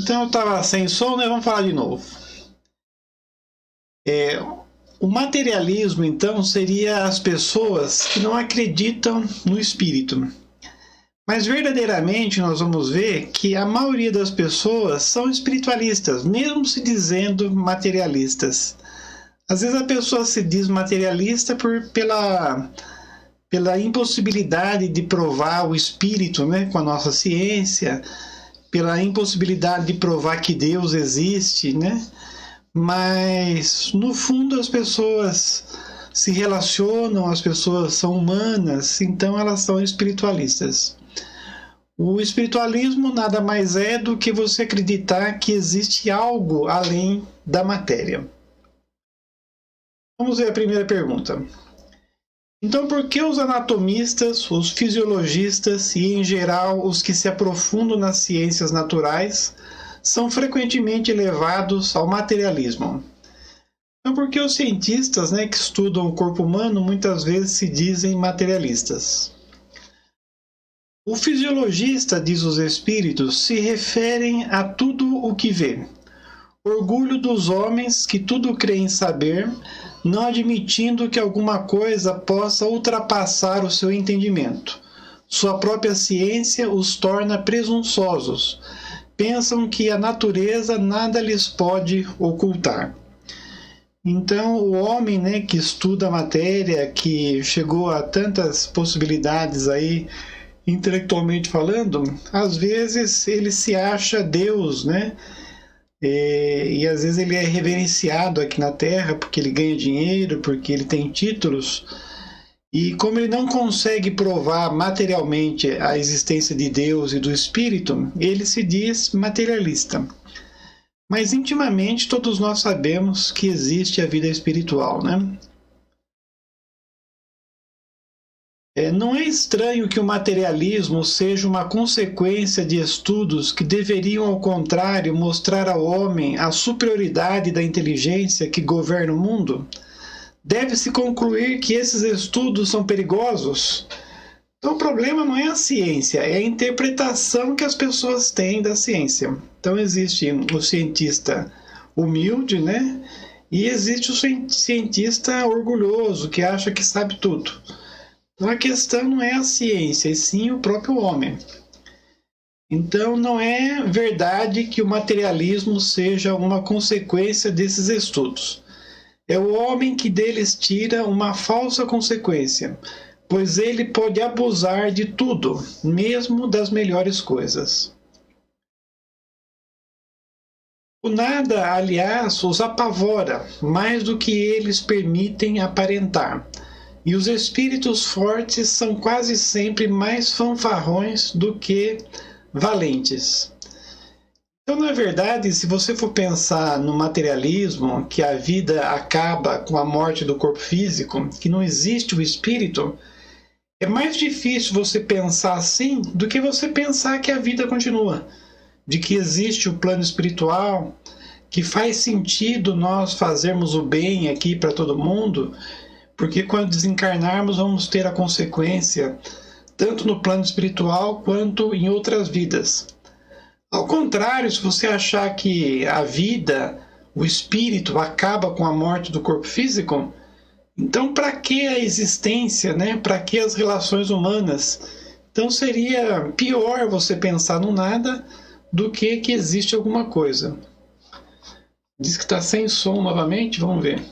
Então eu estava sem som, né? Vamos falar de novo. O materialismo, então, seria as pessoas que não acreditam no espírito. Mas verdadeiramente nós vamos ver que a maioria das pessoas são espiritualistas, mesmo se dizendo materialistas. Às vezes a pessoa se diz materialista pela impossibilidade de provar o espírito, né, com a nossa ciência, pela impossibilidade de provar que Deus existe, né? Mas no fundo as pessoas se relacionam, as pessoas são humanas, então elas são espiritualistas. O espiritualismo nada mais é do que você acreditar que existe algo além da matéria. Vamos ver a primeira pergunta. Então, por que os anatomistas, os fisiologistas e, em geral, os que se aprofundam nas ciências naturais são frequentemente levados ao materialismo? Então, porque os cientistas, que estudam o corpo humano muitas vezes se dizem materialistas. O fisiologista, diz os espíritos, se referem a tudo o que vê. Orgulho dos homens que tudo creem saber, não admitindo que alguma coisa possa ultrapassar o seu entendimento. Sua própria ciência os torna presunçosos. Pensam que a natureza nada lhes pode ocultar. Então, o homem, que estuda a matéria, que chegou a tantas possibilidades aí, intelectualmente falando, às vezes ele se acha Deus, E às vezes ele é reverenciado aqui na Terra porque ele ganha dinheiro, porque ele tem títulos. E como ele não consegue provar materialmente a existência de Deus e do Espírito, ele se diz materialista. Mas intimamente todos nós sabemos que existe a vida espiritual, Não é estranho que o materialismo seja uma consequência de estudos que deveriam, ao contrário, mostrar ao homem a superioridade da inteligência que governa o mundo? Deve-se concluir que esses estudos são perigosos? Então o problema não é a ciência, é a interpretação que as pessoas têm da ciência. Então existe o cientista humilde, E existe o cientista orgulhoso, que acha que sabe tudo. Então a questão não é a ciência, e sim o próprio homem. Então não é verdade que o materialismo seja uma consequência desses estudos. É o homem que deles tira uma falsa consequência, pois ele pode abusar de tudo, mesmo das melhores coisas. O nada, aliás, os apavora, mais do que eles permitem aparentar. E os espíritos fortes são quase sempre mais fanfarrões do que valentes. Então, na verdade, se você for pensar no materialismo, que a vida acaba com a morte do corpo físico, que não existe o espírito, é mais difícil você pensar assim do que você pensar que a vida continua, de que existe o plano espiritual, que faz sentido nós fazermos o bem aqui para todo mundo, porque quando desencarnarmos vamos ter a consequência tanto no plano espiritual quanto em outras vidas. Ao contrário, se você achar que a vida, o espírito, acaba com a morte do corpo físico, então para que a existência, Para que as relações humanas? Então seria pior você pensar no nada do que existe alguma coisa. Diz que está sem som novamente, vamos ver.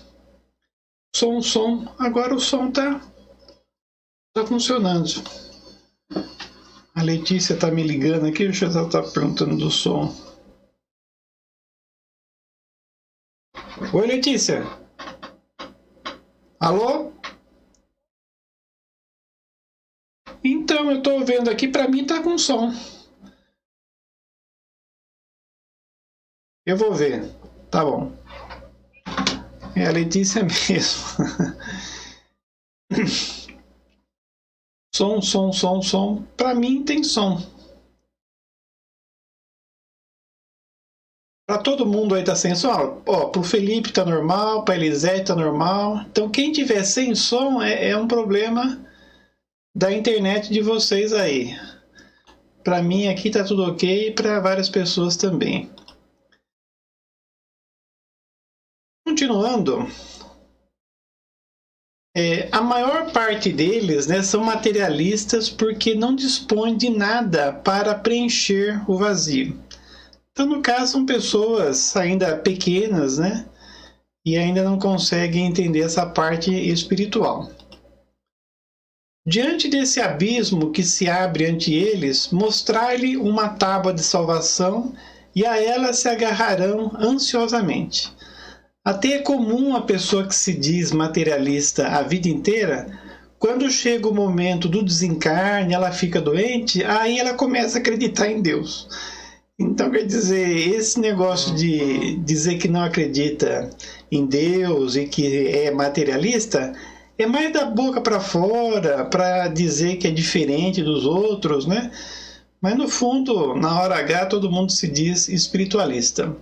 Som, agora o som tá funcionando. A Letícia está me ligando aqui, deixa eu ver se ela está perguntando do som. Oi, Letícia. Alô? Então, eu estou vendo aqui, para mim tá com som. Eu vou ver. Tá bom. É a Letícia mesmo. Som. Para mim tem som. Para todo mundo aí tá sem som. Pro Felipe tá normal, para Elisete tá normal. Então quem tiver sem som é um problema da internet de vocês aí. Para mim aqui tá tudo ok e para várias pessoas também. continuando, a maior parte deles, né, são materialistas porque não dispõem de nada para preencher o vazio. Então, no caso, são pessoas ainda pequenas, né, e ainda não conseguem entender essa parte espiritual. Diante desse abismo que se abre ante eles, mostrar-lhe uma tábua de salvação, e a ela se agarrarão ansiosamente. Até é comum a pessoa que se diz materialista a vida inteira, quando chega o momento do desencarne, ela fica doente, aí ela começa a acreditar em Deus. Então, quer dizer, esse negócio de dizer que não acredita em Deus e que é materialista é mais da boca para fora, para dizer que é diferente dos outros, né? Mas no fundo, na hora H, todo mundo se diz espiritualista.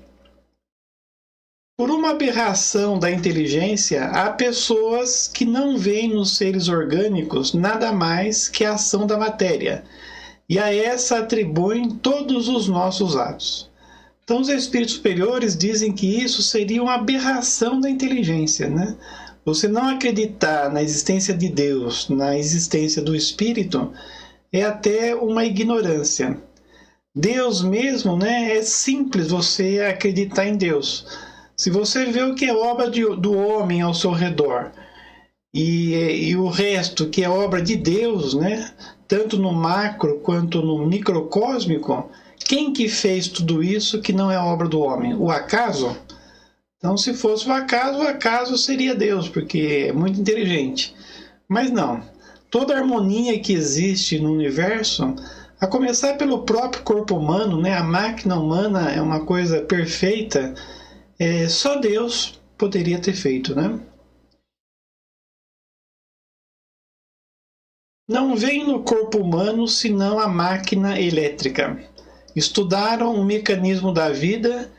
Por uma aberração da inteligência, há pessoas que não veem nos seres orgânicos nada mais que a ação da matéria, e a essa atribuem todos os nossos atos. Então, os espíritos superiores dizem que isso seria uma aberração da inteligência, né? Você não acreditar na existência de Deus, na existência do Espírito, é até uma ignorância. Deus mesmo, né, é simples você acreditar em Deus. Se você vê o que é obra do homem ao seu redor e o resto que é obra de Deus, né, tanto no macro quanto no microcósmico, quem que fez tudo isso que não é obra do homem? O acaso? Então, se fosse o acaso seria Deus, porque é muito inteligente. Mas não. Toda a harmonia que existe no universo, a começar pelo próprio corpo humano, né? A máquina humana é uma coisa perfeita, só Deus poderia ter feito, né? Não vem no corpo humano senão a máquina elétrica. Estudaram o mecanismo da vida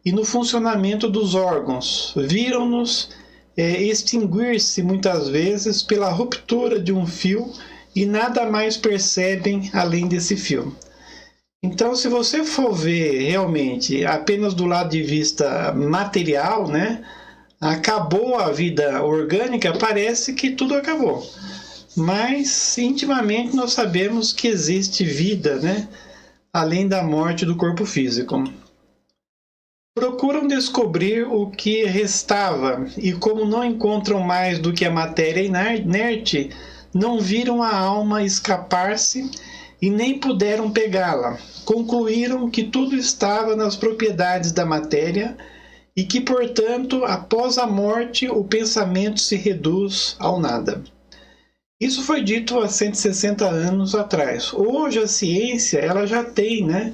e no funcionamento dos órgãos. Viram-nos extinguir-se muitas vezes pela ruptura de um fio e nada mais percebem além desse fio. Então, se você for ver realmente apenas do lado de vista material, né, acabou a vida orgânica, parece que tudo acabou. Mas, intimamente, nós sabemos que existe vida, né, além da morte do corpo físico. Procuram descobrir o que restava e, como não encontram mais do que a matéria inerte, não viram a alma escapar-se e nem puderam pegá-la. Concluíram que tudo estava nas propriedades da matéria e que, portanto, após a morte, o pensamento se reduz ao nada. Isso foi dito há 160 anos atrás. Hoje a ciência ela já tem, né,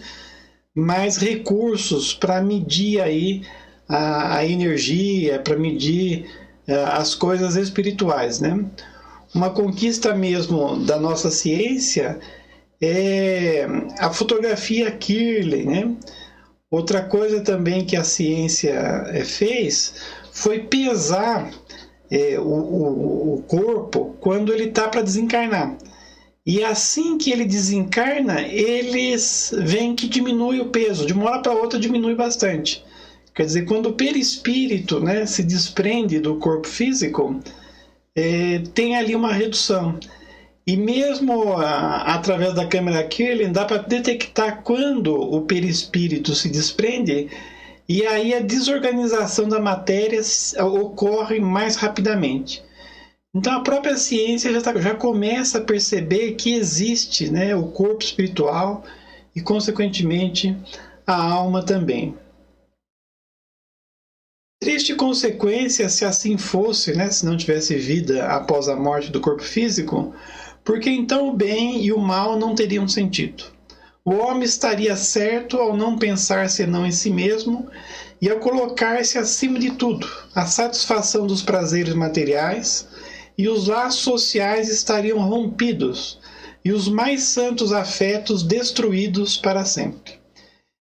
mais recursos para medir aí a energia, para medir as coisas espirituais, né? Uma conquista mesmo da nossa ciência é a fotografia Kirlian, né? Outra coisa também que a ciência fez foi pesar o corpo quando ele está para desencarnar. E assim que ele desencarna, eles veem que diminui o peso. De uma hora para outra diminui bastante. Quer dizer, quando o perispírito, né, se desprende do corpo físico, tem ali uma redução. E mesmo através da câmera Kirlian, dá para detectar quando o perispírito se desprende, e aí a desorganização da matéria ocorre mais rapidamente. Então a própria ciência já começa a perceber que existe, né, o corpo espiritual e, consequentemente, a alma também. Triste consequência se assim fosse, né, se não tivesse vida após a morte do corpo físico, porque então o bem e o mal não teriam sentido. O homem estaria certo ao não pensar senão em si mesmo e ao colocar-se acima de tudo, a satisfação dos prazeres materiais, e os laços sociais estariam rompidos e os mais santos afetos destruídos para sempre.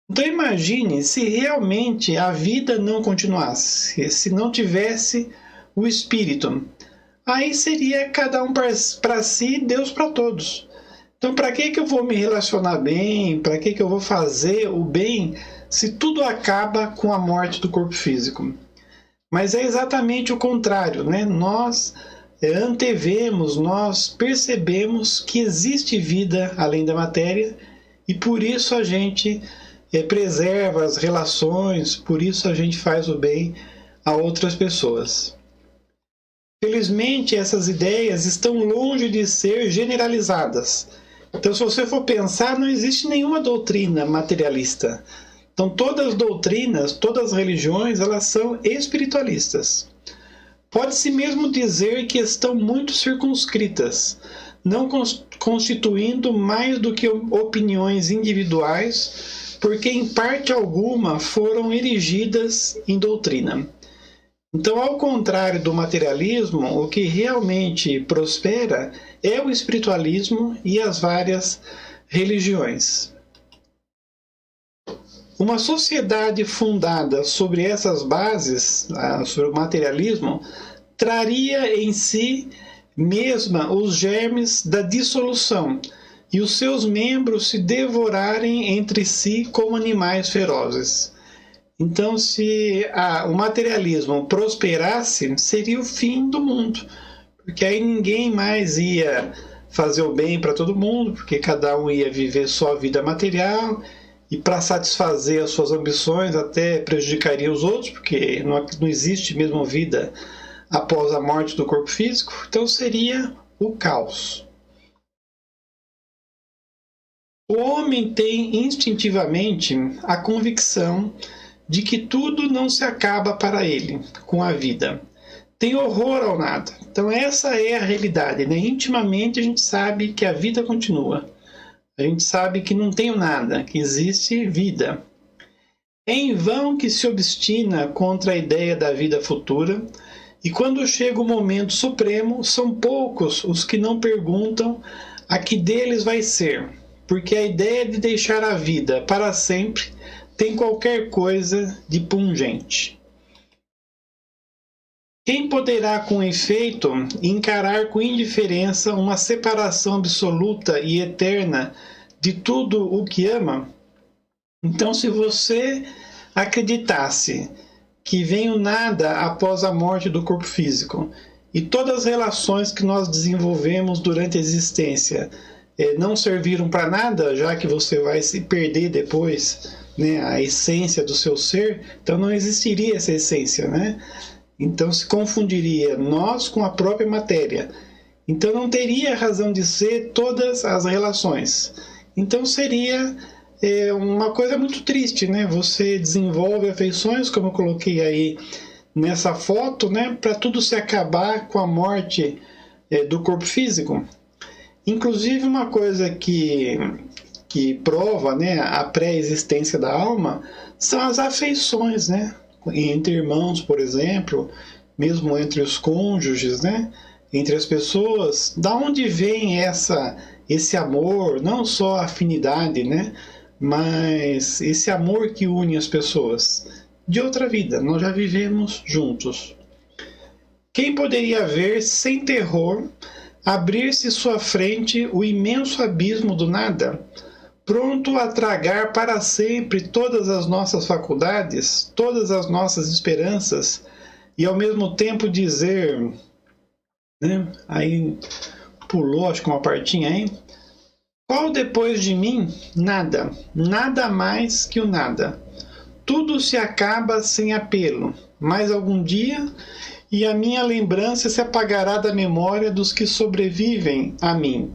Então imagine se realmente a vida não continuasse, se não tivesse o espírito. Aí seria cada um para si, Deus para todos. Então para que eu vou me relacionar bem, para que eu vou fazer o bem, se tudo acaba com a morte do corpo físico? Mas é exatamente o contrário, né? Nós antevemos, nós percebemos que existe vida além da matéria e por isso a gente preserva as relações, por isso a gente faz o bem a outras pessoas. Felizmente, essas ideias estão longe de ser generalizadas. Então, se você for pensar, não existe nenhuma doutrina materialista. Então, todas as doutrinas, todas as religiões, elas são espiritualistas. Pode-se mesmo dizer que estão muito circunscritas, não constituindo mais do que opiniões individuais, porque em parte alguma foram erigidas em doutrina. Então, ao contrário do materialismo, o que realmente prospera é o espiritualismo e as várias religiões. Uma sociedade fundada sobre essas bases, sobre o materialismo, traria em si mesma os germes da dissolução e os seus membros se devorarem entre si como animais ferozes. Então, se o materialismo prosperasse, seria o fim do mundo, porque aí ninguém mais ia fazer o bem para todo mundo, porque cada um ia viver só a vida material, e para satisfazer as suas ambições até prejudicaria os outros, porque não existe mesmo vida após a morte do corpo físico, então seria o caos. O homem tem instintivamente a convicção de que tudo não se acaba para ele com a vida. Tem horror ao nada. Então essa é a realidade, né? Intimamente a gente sabe que a vida continua. A gente sabe que não tem nada, que existe vida. É em vão que se obstina contra a ideia da vida futura, e quando chega o momento supremo, são poucos os que não perguntam a que deles vai ser, porque a ideia de deixar a vida para sempre tem qualquer coisa de pungente. Quem poderá, com efeito, encarar com indiferença uma separação absoluta e eterna de tudo o que ama? Então, se você acreditasse que vem o nada após a morte do corpo físico e todas as relações que nós desenvolvemos durante a existência não serviram para nada, já que você vai se perder depois, né, a essência do seu ser, então não existiria essa essência, né? Então se confundiria nós com a própria matéria. Então não teria razão de ser todas as relações. Então seria uma coisa muito triste, né? Você desenvolve afeições, como eu coloquei aí nessa foto, né? Para tudo se acabar com a morte do corpo físico. Inclusive uma coisa que prova, né, a pré-existência da alma são as afeições, né? Entre irmãos, por exemplo, mesmo entre os cônjuges, né? Entre as pessoas, da onde vem esse amor, não só a afinidade, né? Mas esse amor que une as pessoas de outra vida, nós já vivemos juntos. Quem poderia ver sem terror abrir-se sua frente o imenso abismo do nada, pronto a tragar para sempre todas as nossas faculdades, todas as nossas esperanças, e ao mesmo tempo dizer, né? Aí pulou, acho que uma partinha aí. Qual depois de mim? Nada. Nada mais que o nada. Tudo se acaba sem apelo. Mais algum dia, e a minha lembrança se apagará da memória dos que sobrevivem a mim.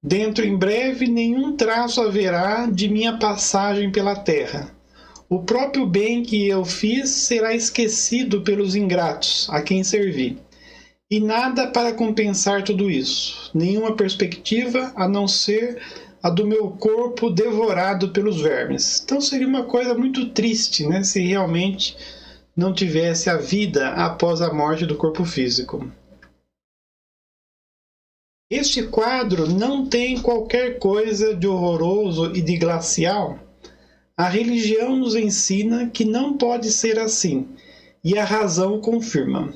Dentro em breve, nenhum traço haverá de minha passagem pela terra. O próprio bem que eu fiz será esquecido pelos ingratos a quem servi. E nada para compensar tudo isso. Nenhuma perspectiva a não ser a do meu corpo devorado pelos vermes. Então seria uma coisa muito triste, né, se realmente não tivesse a vida após a morte do corpo físico. Este quadro não tem qualquer coisa de horroroso e de glacial. A religião nos ensina que não pode ser assim, e a razão o confirma.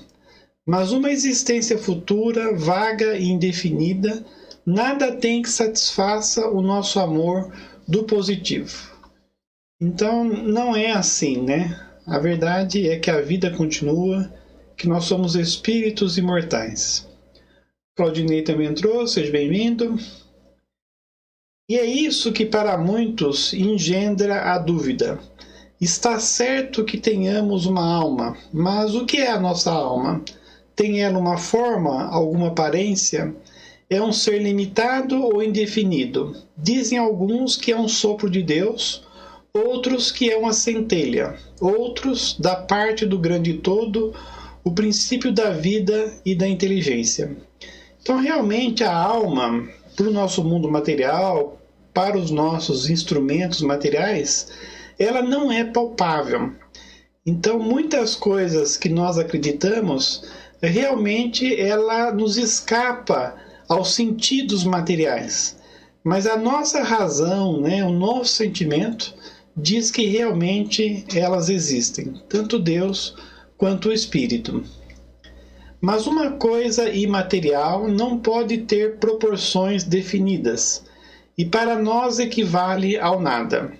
Mas uma existência futura, vaga e indefinida, nada tem que satisfaça o nosso amor do positivo. Então, não é assim, né? A verdade é que a vida continua, que nós somos espíritos imortais. Claudinei também entrou, seja bem-vindo. E é isso que para muitos engendra a dúvida. Está certo que tenhamos uma alma, mas o que é a nossa alma? Tem ela uma forma, alguma aparência? É um ser limitado ou indefinido? Dizem alguns que é um sopro de Deus, outros que é uma centelha, outros, da parte do grande todo, o princípio da vida e da inteligência. Então, realmente, a alma, para o nosso mundo material, para os nossos instrumentos materiais, ela não é palpável. Então, muitas coisas que nós acreditamos, realmente ela nos escapa aos sentidos materiais. Mas a nossa razão, o nosso sentimento, diz que realmente elas existem, tanto Deus quanto o Espírito. Mas uma coisa imaterial não pode ter proporções definidas, e para nós equivale ao nada.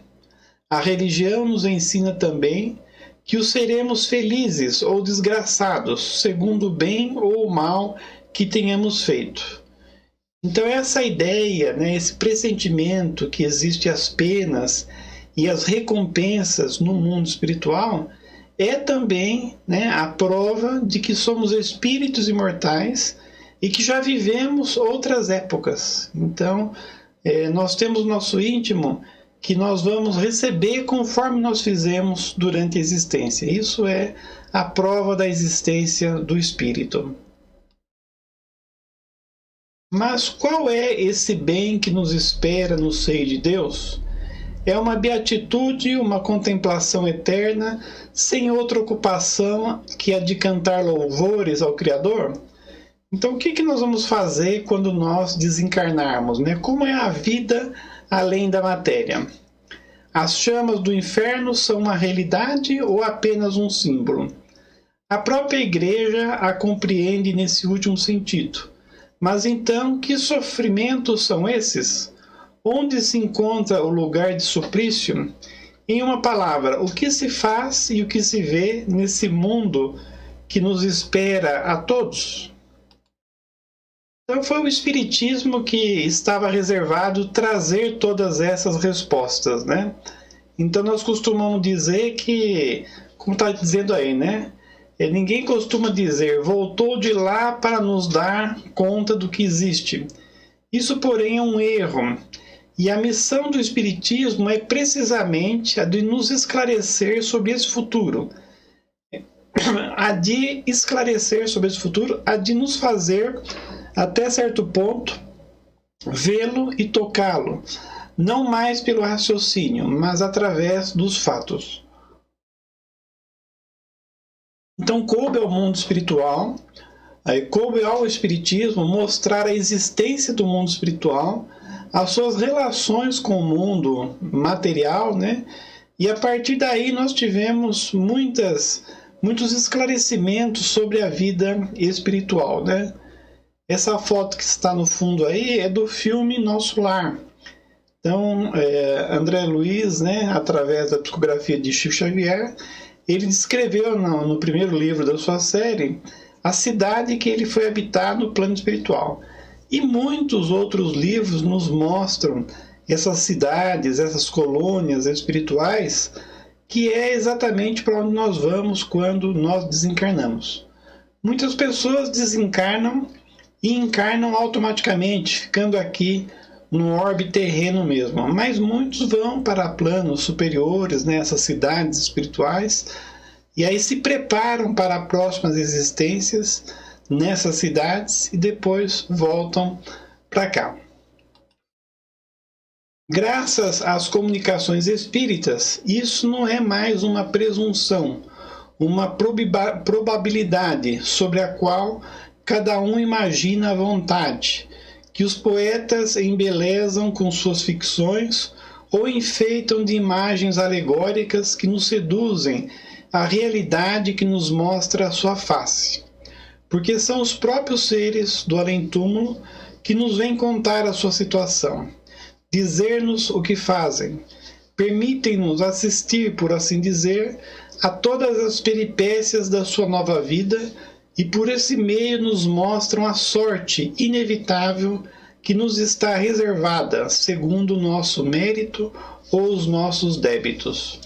A religião nos ensina também que os seremos felizes ou desgraçados, segundo o bem ou o mal que tenhamos feito. Então essa ideia, esse pressentimento que existe as penas e as recompensas no mundo espiritual, é também a prova de que somos espíritos imortais e que já vivemos outras épocas. Então, nós temos nosso íntimo que nós vamos receber conforme nós fizemos durante a existência. Isso é a prova da existência do espírito. Mas qual é esse bem que nos espera no seio de Deus? É uma beatitude, uma contemplação eterna, sem outra ocupação que a de cantar louvores ao Criador? Então, o que nós vamos fazer quando nós desencarnarmos? Como é a vida além da matéria? As chamas do inferno são uma realidade ou apenas um símbolo? A própria Igreja a compreende nesse último sentido. Mas então, que sofrimentos são esses? Onde se encontra o lugar de suplício? Em uma palavra, o que se faz e o que se vê nesse mundo que nos espera a todos? Então foi o Espiritismo que estava reservado trazer todas essas respostas, Então nós costumamos dizer que, como está dizendo aí, ninguém costuma dizer, voltou de lá para nos dar conta do que existe. Isso, porém, é um erro. E a missão do Espiritismo é precisamente a de nos esclarecer sobre esse futuro. A de esclarecer sobre esse futuro, a de nos fazer, até certo ponto, vê-lo e tocá-lo. Não mais pelo raciocínio, mas através dos fatos. Então, coube ao mundo espiritual, coube ao Espiritismo mostrar a existência do mundo espiritual, as suas relações com o mundo material, E a partir daí nós tivemos muitos esclarecimentos sobre a vida espiritual, Essa foto que está no fundo aí é do filme Nosso Lar. Então, André Luiz, através da psicografia de Chico Xavier, ele descreveu no primeiro livro da sua série a cidade que ele foi habitar no plano espiritual. E muitos outros livros nos mostram essas cidades, essas colônias espirituais, que é exatamente para onde nós vamos quando nós desencarnamos. Muitas pessoas desencarnam e encarnam automaticamente, ficando aqui no orbe terreno mesmo. Mas muitos vão para planos superiores, essas cidades espirituais, e aí se preparam para próximas existências nessas cidades e depois voltam para cá. Graças às comunicações espíritas, isso não é mais uma presunção, uma probabilidade sobre a qual cada um imagina à vontade, que os poetas embelezam com suas ficções ou enfeitam de imagens alegóricas que nos seduzem à realidade que nos mostra a sua face. Porque são os próprios seres do além-túmulo que nos vêm contar a sua situação, dizer-nos o que fazem, permitem-nos assistir, por assim dizer, a todas as peripécias da sua nova vida e por esse meio nos mostram a sorte inevitável que nos está reservada segundo o nosso mérito ou os nossos débitos.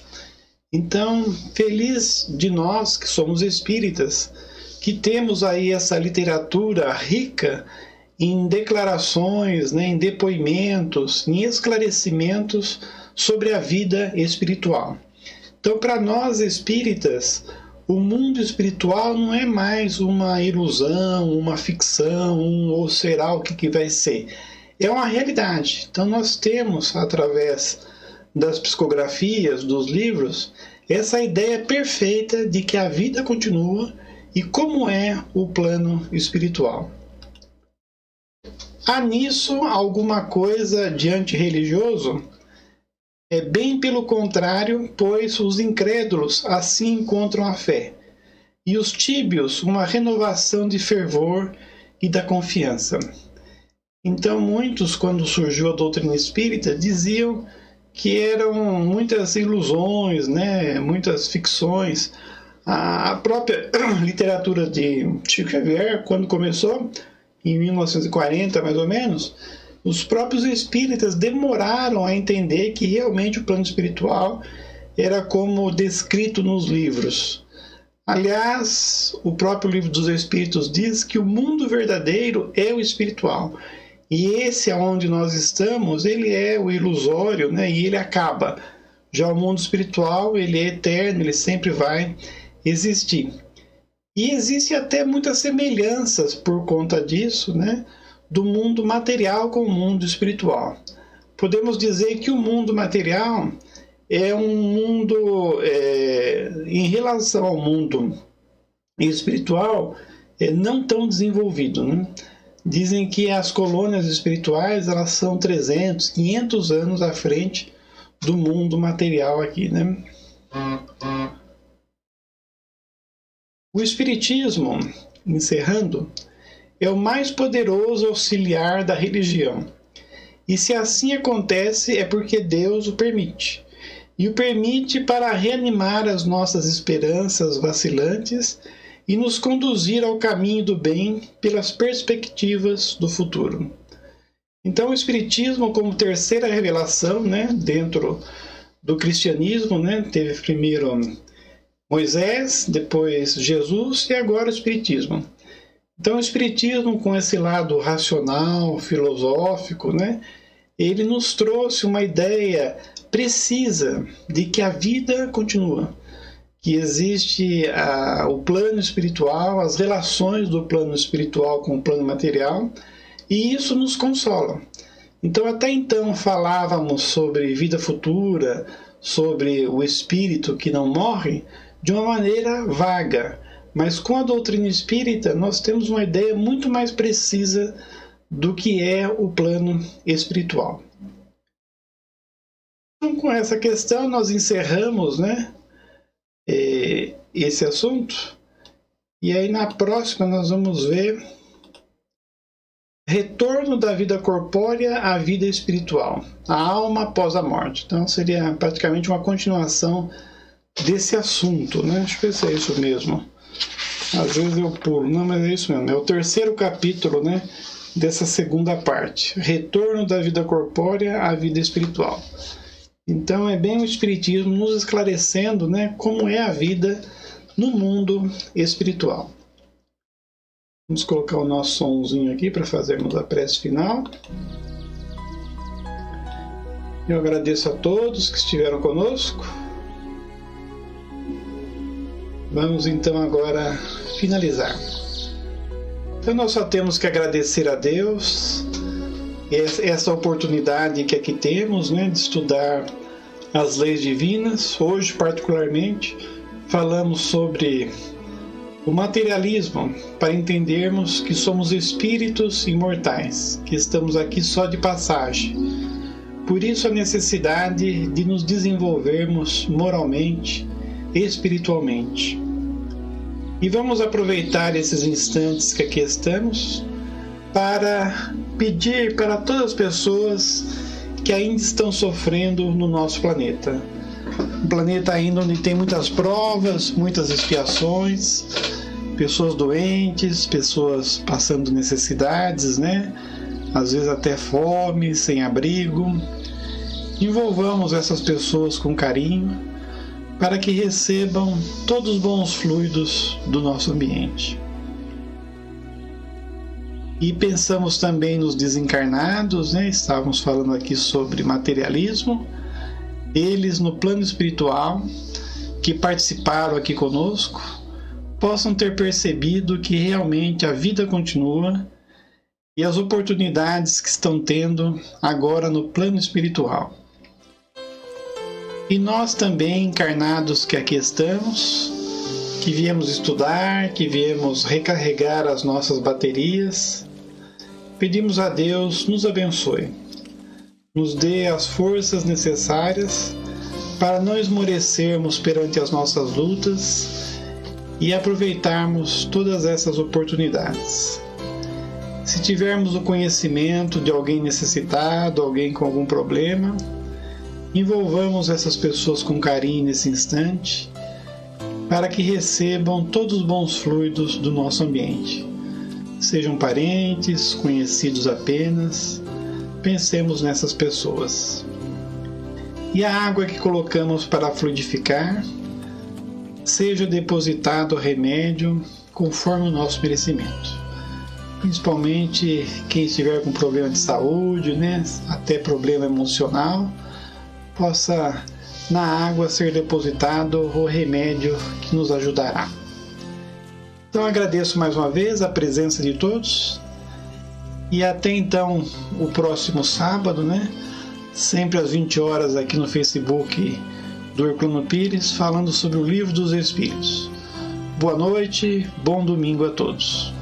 Então, feliz de nós que somos espíritas, que temos aí essa literatura rica em declarações, em depoimentos, em esclarecimentos sobre a vida espiritual. Então, para nós espíritas, o mundo espiritual não é mais uma ilusão, uma ficção, ou será o que vai ser. É uma realidade. Então, nós temos, através das psicografias, dos livros, essa ideia perfeita de que a vida continua e como é o plano espiritual. Há nisso alguma coisa de antirreligioso? É bem pelo contrário, pois os incrédulos assim encontram a fé, e os tíbios uma renovação de fervor e da confiança. Então muitos, quando surgiu a doutrina espírita, diziam que eram muitas ilusões, muitas ficções. A própria literatura de Chico Xavier, quando começou, em 1940 mais ou menos, os próprios espíritas demoraram a entender que realmente o plano espiritual era como descrito nos livros. Aliás, o próprio livro dos Espíritos diz que o mundo verdadeiro é o espiritual. E esse aonde nós estamos, ele é o ilusório, e ele acaba. Já o mundo espiritual, ele é eterno, ele sempre vai existir. E existem até muitas semelhanças por conta disso, do mundo material com o mundo espiritual. Podemos dizer que o mundo material é um mundo, em relação ao mundo espiritual, não tão desenvolvido. Dizem que as colônias espirituais elas são 300, 500 anos à frente do mundo material aqui. O Espiritismo, encerrando, é o mais poderoso auxiliar da religião. E se assim acontece, é porque Deus o permite. E o permite para reanimar as nossas esperanças vacilantes e nos conduzir ao caminho do bem pelas perspectivas do futuro. Então, o Espiritismo, como terceira revelação, dentro do cristianismo, teve primeiro Moisés, depois Jesus e agora o Espiritismo. Então, o Espiritismo, com esse lado racional, filosófico, ele nos trouxe uma ideia precisa de que a vida continua, que existe o plano espiritual, as relações do plano espiritual com o plano material, e isso nos consola. Então, até então, falávamos sobre vida futura, sobre o espírito que não morre, de uma maneira vaga. Mas com a doutrina espírita, nós temos uma ideia muito mais precisa do que é o plano espiritual. Então, com essa questão, nós encerramos, esse assunto. E aí, na próxima, nós vamos ver retorno da vida corpórea à vida espiritual, a alma após a morte. Então, seria praticamente uma continuação desse assunto, Deixa eu ver se é isso mesmo. Às vezes eu pulo, não, mas é isso mesmo. É o terceiro capítulo, dessa segunda parte. Retorno da vida corpórea à vida espiritual. Então é bem o Espiritismo nos esclarecendo, como é a vida no mundo espiritual. Vamos colocar o nosso somzinho aqui para fazermos a prece final. Eu agradeço a todos que estiveram conosco. Vamos então agora finalizar. Então nós só temos que agradecer a Deus essa oportunidade que aqui temos, de estudar as leis divinas. Hoje, particularmente, falamos sobre o materialismo, para entendermos que somos espíritos imortais, que estamos aqui só de passagem. Por isso a necessidade de nos desenvolvermos moralmente e espiritualmente. E vamos aproveitar esses instantes que aqui estamos para pedir para todas as pessoas que ainda estão sofrendo no nosso planeta. um planeta ainda onde tem muitas provas, muitas expiações, pessoas doentes, pessoas passando necessidades, né? Às vezes até fome, sem abrigo. Envolvamos essas pessoas com carinho para que recebam todos os bons fluidos do nosso ambiente. E pensamos também nos desencarnados, né? Estávamos falando aqui sobre materialismo. Eles no plano espiritual, que participaram aqui conosco, possam ter percebido que realmente a vida continua e as oportunidades que estão tendo agora no plano espiritual. E nós também, encarnados que aqui estamos, que viemos estudar, que viemos recarregar as nossas baterias, pedimos a Deus nos abençoe, nos dê as forças necessárias para não esmorecermos perante as nossas lutas e aproveitarmos todas essas oportunidades. Se tivermos o conhecimento de alguém necessitado, alguém com algum problema, envolvamos essas pessoas com carinho nesse instante, para que recebam todos os bons fluidos do nosso ambiente. Sejam parentes, conhecidos apenas, pensemos nessas pessoas. E a água que colocamos para fluidificar, seja depositado o remédio conforme o nosso merecimento. Principalmente quem estiver com problema de saúde, né? Até problema emocional, possa na água ser depositado o remédio que nos ajudará. Então agradeço mais uma vez a presença de todos e até então o próximo sábado, né? Sempre às 20 horas aqui no Facebook do Herculano Pires, falando sobre o Livro dos Espíritos. Boa noite, bom domingo a todos.